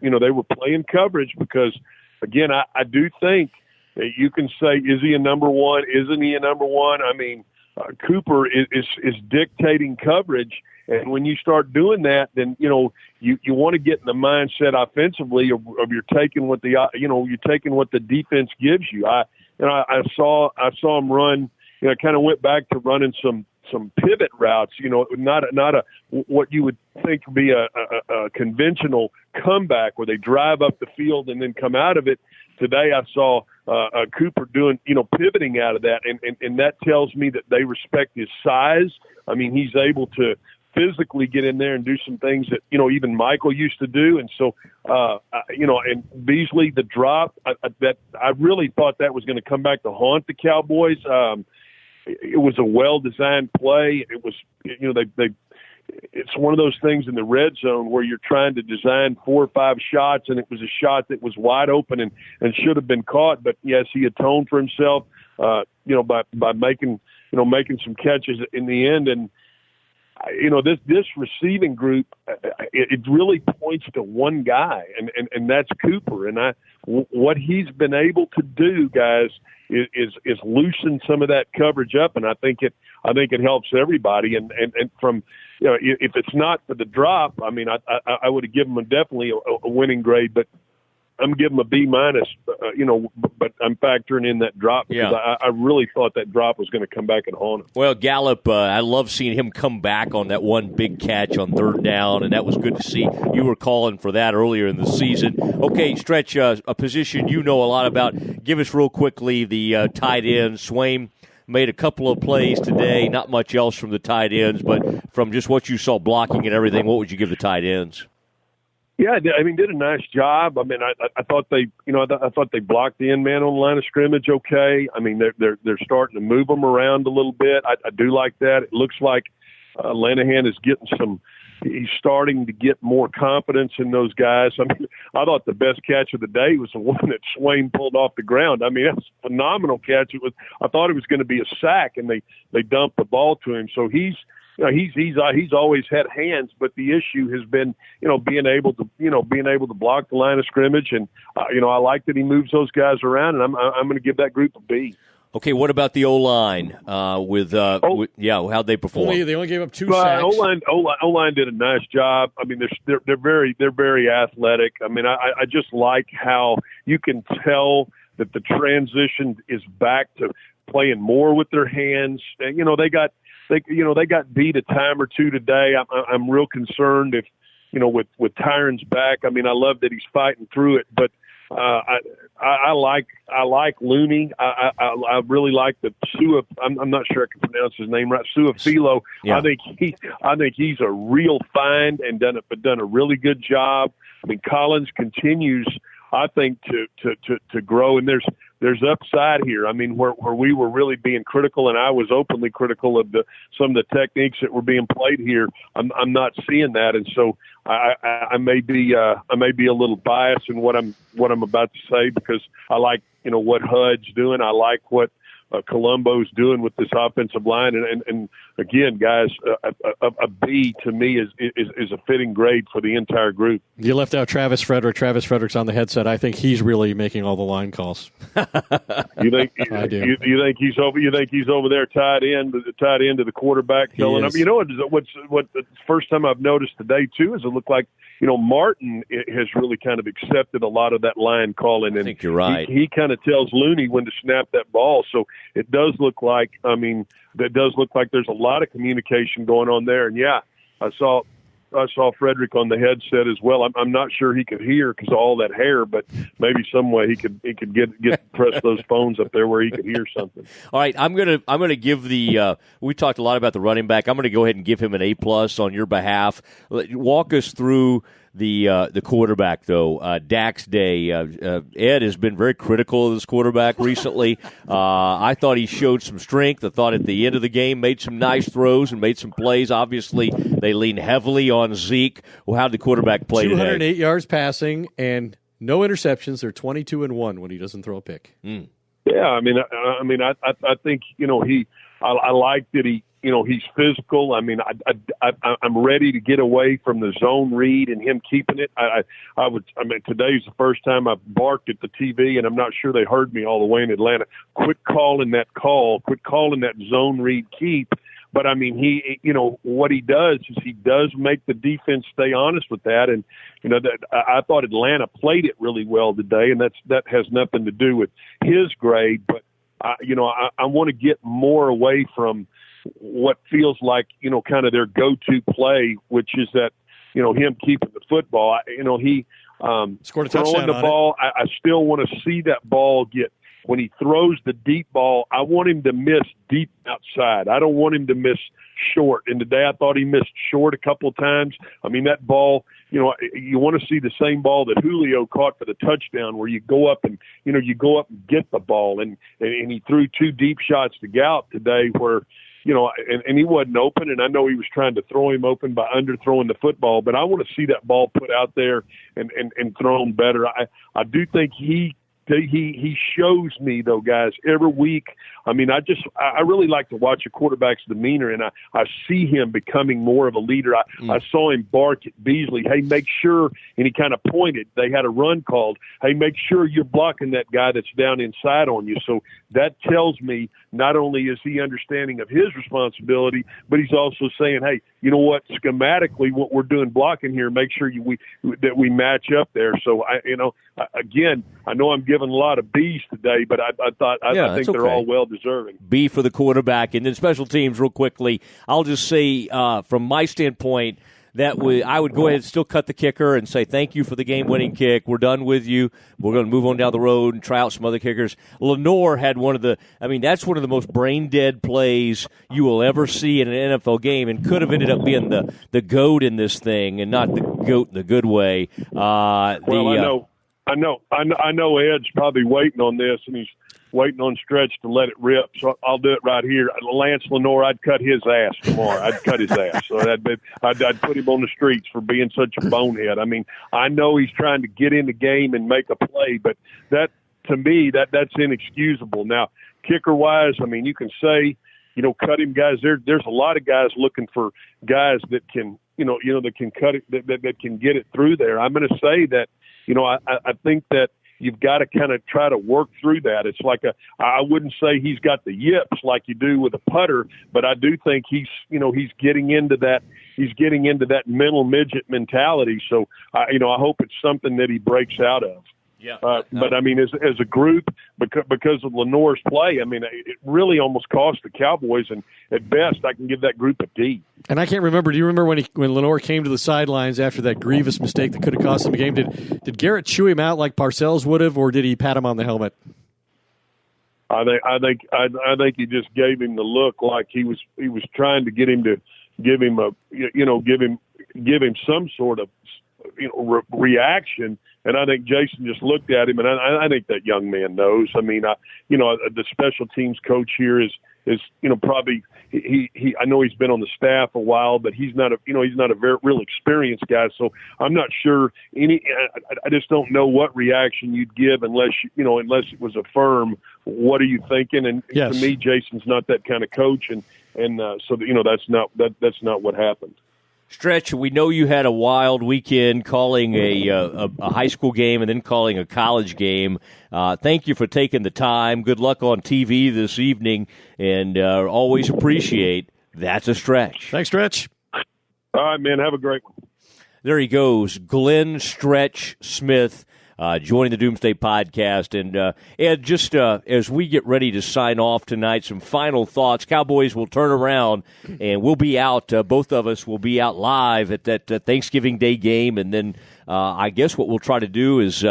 they were playing coverage because, again, I do think that you can say, is he a number one? Isn't he a number one? I mean, Cooper is dictating coverage, and when you start doing that, then you want to get in the mindset offensively of you're taking what the defense gives you. I saw him run. Kind of went back to running some pivot routes. Not what you would think would be a conventional comeback where they drive up the field and then come out of it. Today I saw Cooper doing, pivoting out of that, and that tells me that they respect his size. I mean, he's able to physically get in there and do some things that, even Michael used to do. And so, and Beasley, the drop, I really thought that was going to come back to haunt the Cowboys. It was a well-designed play. It was, it's one of those things in the red zone where you're trying to design 4 or 5 shots, and it was a shot that was wide open and should have been caught. But yes, he atoned for himself, by making some catches in the end. And this receiving group, it really points to one guy, and that's Cooper. And what he's been able to do, guys, is loosen some of that coverage up, and I think it helps everybody. And from if it's not for the drop, I mean, I would have given him definitely a winning grade, but I'm giving him a B-, but I'm factoring in that drop because I really thought that drop was going to come back and haunt him. Well, Gallup, I love seeing him come back on that one big catch on 3rd down, and that was good to see. You were calling for that earlier in the season. Okay, Stretch, a position you know a lot about. Give us real quickly the tight end. Swaim made a couple of plays today, not much else from the tight ends, but from just what you saw blocking and everything, what would you give the tight ends? Yeah, I mean, did a nice job. I mean, I thought they, I thought they blocked the end man on the line of scrimmage okay. I mean, they're starting to move them around a little bit. I do like that. It looks like Lanahan is getting he's starting to get more confidence in those guys. I mean, I thought the best catch of the day was the one that Swain pulled off the ground. I mean, that's a phenomenal catch. I thought it was going to be a sack, and they dumped the ball to him. So he's always had hands, but the issue has been, being able to block the line of scrimmage. And, I like that he moves those guys around, and I'm going to give that group a B. Okay, what about the O-line? How'd they perform? They only gave up 2 sacks. O-line did a nice job. I mean, they're very athletic. I mean, I just like how you can tell that the transition is back to playing more with their hands. And, they got beat a time or two today. I'm real concerned if, with Tyron's back. I mean, I love that he's fighting through it, but I like Looney. I really like the Sua. I'm not sure I can pronounce his name right. Suafilo. Yeah. I think he's a real find and done a really good job. I mean, Collins continues, I think, to grow, and there's upside here. I mean, where we were really being critical, and I was openly critical of some of the techniques that were being played here. I'm not seeing that, and so I may be a little biased in what I'm about to say because I like what HUD's doing. I like what Colombo's doing with this offensive line, and again, guys, a B to me is a fitting grade for the entire group. You left out Travis Frederick. Travis Frederick's on the headset. I think he's really making all the line calls. You think? I do. You think he's over? You think he's over there tied in to the quarterback telling him? What the first time I've noticed today too is it looked like Martin has really kind of accepted a lot of that line calling, and I think you're right. He kind of tells Looney when to snap that ball. So it does look like, there's a lot of communication going on there. And yeah, I saw Frederick on the headset as well. I'm not sure he could hear because of all that hair, but maybe some way he could get press those phones up there where he could hear something. All right, I'm gonna give we talked a lot about the running back. I'm gonna go ahead and give him an A+ on your behalf. Walk us through the quarterback, though. Dak's Day. Ed has been very critical of this quarterback recently. I thought he showed some strength. I thought at the end of the game made some nice throws and made some plays. Obviously, they lean heavily on Zeke. Well, how did the quarterback play 208 today? yards passing and no interceptions. They're 22-1 when he doesn't throw a pick. Yeah, I think I like that he. He's physical. I mean, I'm ready to get away from the zone read and him keeping it. Today's the first time I've barked at the TV, and I'm not sure they heard me all the way in Atlanta. Quit calling that zone read keep. But I mean, what he does is he does make the defense stay honest with that. And, I thought Atlanta played it really well today, and that has nothing to do with his grade. But, I want to get more away from what feels like, kind of their go-to play, which is that, him keeping the football. He scored a touchdown throwing the ball. I still want to see that ball get, when he throws the deep ball, I want him to miss deep outside. I don't want him to miss short. And today I thought he missed short a couple of times. I mean, that ball, you want to see the same ball that Julio caught for the touchdown where you go up and get the ball. And he threw 2 deep shots to Gallup today where, and he wasn't open, and I know he was trying to throw him open by underthrowing the football, but I want to see that ball put out there and thrown better. I do think he shows me, though, guys, every week. I mean, I really like to watch a quarterback's demeanor, and I see him becoming more of a leader. I saw him bark at Beasley, hey, make sure, and he kind of pointed. They had a run called, hey, make sure you're blocking that guy that's down inside on you. So that tells me not only is he understanding of his responsibility, but he's also saying, hey, you know what, schematically what we're doing blocking here, make sure that we match up there. So, again, I know I'm giving a lot of B's today, but I think they're all well deserving. B for the quarterback. And then special teams real quickly. I'll just say from my standpoint that I would go ahead and still cut the kicker and say thank you for the game-winning kick. We're done with you. We're going to move on down the road and try out some other kickers. Lenore had that's one of the most brain-dead plays you will ever see in an NFL game and could have ended up being the GOAT in this thing and not the GOAT in the good way. I know Ed's probably waiting on this, and he's waiting on Stretch to let it rip. So I'll do it right here. Lance Lenore, I'd cut his ass tomorrow. I'd cut his ass. So I'd put him on the streets for being such a bonehead. I mean, I know he's trying to get in the game and make a play, but that, to me, that's inexcusable. Now, kicker-wise, I mean, you can say, cut him, guys. There's a lot of guys looking for guys that can, that can cut it, that can get it through there. I'm going to say that, I think that you've got to kind of try to work through that. It's like I wouldn't say he's got the yips like you do with a putter, but I do think he's getting into that. He's getting into that mental midget mentality. So, I hope it's something that he breaks out of. Yeah. But, I mean, as a group, because of Lenore's play, I mean, it really almost cost the Cowboys, and at best I can give that group a D. And I can't remember. Do you remember when Lenore came to the sidelines after that grievous mistake that could have cost him the game? Did Garrett chew him out like Parcells would have, or did he pat him on the helmet? I think he just gave him the look like he was trying to get him to give him some sort of reaction. And I think Jason just looked at him, and I think that young man knows. I mean, the special teams coach here is probably he. I know he's been on the staff a while, but he's not a very real experienced guy. So I'm not sure I just don't know what reaction you'd give unless it was a firm. What are you thinking? And yes. To me, Jason's not that kind of coach, and so that's not what happened. Stretch, we know you had a wild weekend calling a high school game and then calling a college game. Thank you for taking the time. Good luck on TV this evening, and always appreciate That's a Stretch. Thanks, Stretch. All right, man. Have a great one. There he goes, Glenn Stretch Smith, joining the Doomsday Podcast. And, Ed, just as we get ready to sign off tonight, some final thoughts. Cowboys will turn around, and we'll be out, both of us will be out live at that Thanksgiving Day game. And then I guess what we'll try to do is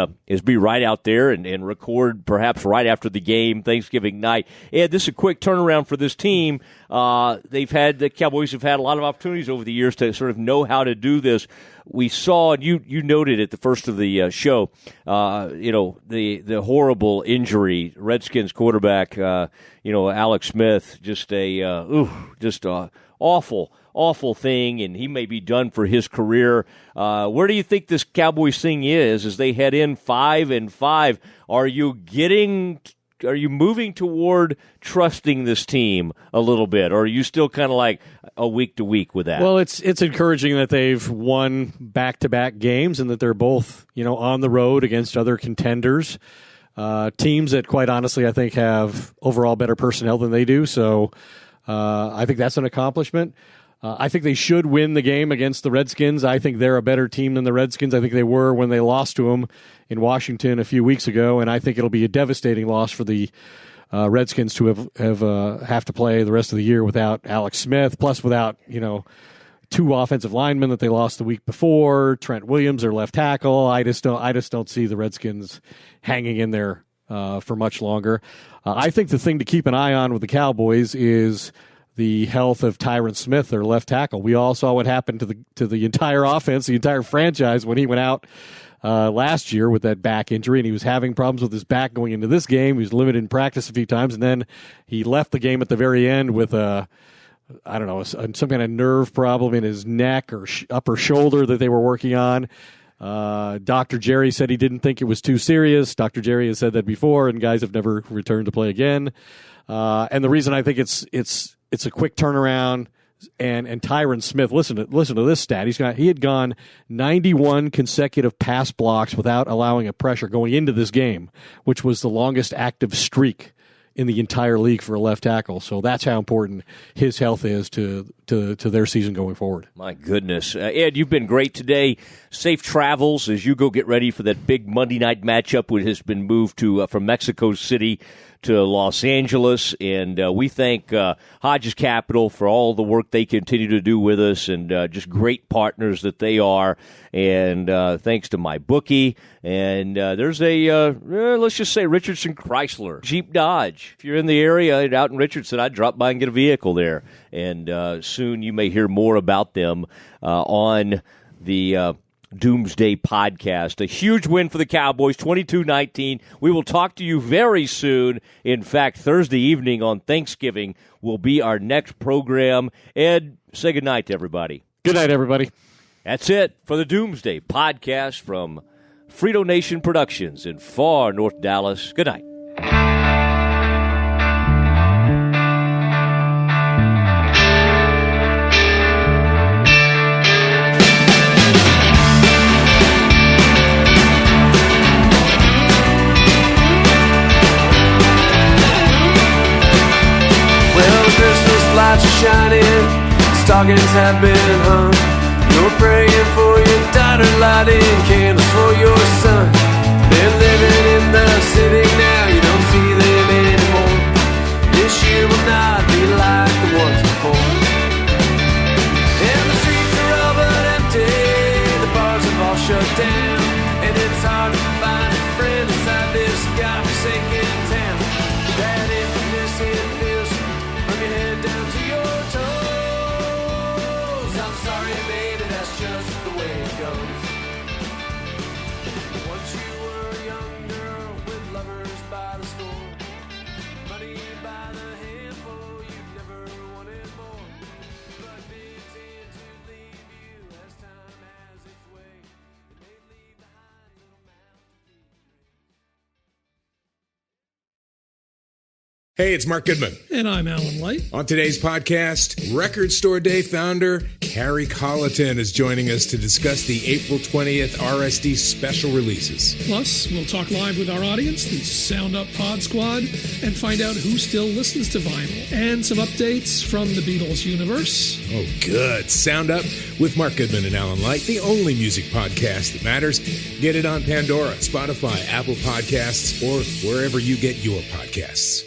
be right out there and record perhaps right after the game, Thanksgiving night. Ed, this is a quick turnaround for this team. The Cowboys have had a lot of opportunities over the years to sort of know how to do this. We saw, and you noted at the first of the show, the horrible injury. Redskins quarterback, Alex Smith, just a awful thing, and he may be done for his career. Where do you think this Cowboys thing is as they head in 5-5? Are you moving toward trusting this team a little bit, or are you still kind of like a week to week with that? Well, it's encouraging that they've won back-to-back games and that they're both, on the road against other contenders, teams that, quite honestly, I think have overall better personnel than they do. So I think that's an accomplishment. I think they should win the game against the Redskins. I think they're a better team than the Redskins. I think they were when they lost to them in Washington a few weeks ago, and I think it'll be a devastating loss for the Redskins to have to play the rest of the year without Alex Smith, plus without two offensive linemen that they lost the week before, Trent Williams, their left tackle. I just don't see the Redskins hanging in there for much longer. I think the thing to keep an eye on with the Cowboys is the health of Tyron Smith, their left tackle. We all saw what happened to the entire offense, the entire franchise, when he went out last year with that back injury, and he was having problems with his back going into this game. He was limited in practice a few times, and then he left the game at the very end with a I don't know, some kind of nerve problem in his neck or upper shoulder that they were working on. Dr. Jerry said he didn't think it was too serious. Dr. Jerry has said that before, and guys have never returned to play again. And the reason I think it's a quick turnaround, and Tyron Smith, listen to this stat. He had gone 91 consecutive pass blocks without allowing a pressure going into this game, which was the longest active streak in the entire league for a left tackle. So that's how important his health is to their season going forward. My goodness. Ed, you've been great today. Safe travels as you go get ready for that big Monday night matchup, which has been moved to from Mexico City to Los Angeles. And we thank Hodges Capital for all the work they continue to do with us, and just great partners that they are. And thanks to my bookie. And there's let's just say Richardson Chrysler, Jeep Dodge. If you're in the area out in Richardson, I'd drop by and get a vehicle there. And soon you may hear more about them on the Doomsday Podcast. A huge win for the Cowboys, 22-19. We will talk to you very soon. In fact, Thursday evening on Thanksgiving will be our next program. Ed, say goodnight to everybody. Good night, everybody. That's it for the Doomsday Podcast from Frito Nation Productions in far North Dallas. Good night. Lights are shining, stockings have been hung. You're praying for your daughter, lighting candles for your son. They're living in the city now, you don't see them anymore. This year will not be like the ones before. And the streets are all but empty, the bars have all shut down, and it's hard to find a friend inside this godforsaken town. That emptiness it feels from your head down to your toes. I'm sorry, baby, that's just the way it goes. Once you were a young girl with lovers by the score, money by the handful, you never wanted more. But big tend to leave you as time has its way. It may leave behind little mouth to feed. Hey, it's Mark Goodman. And I'm Alan Light. On today's podcast, Record Store Day founder Carrie Colleton is joining us to discuss the April 20th RSD special releases. Plus, we'll talk live with our audience, the Sound Up Pod Squad, and find out who still listens to vinyl. And some updates from the Beatles universe. Oh, good. Sound Up with Mark Goodman and Alan Light, the only music podcast that matters. Get it on Pandora, Spotify, Apple Podcasts, or wherever you get your podcasts.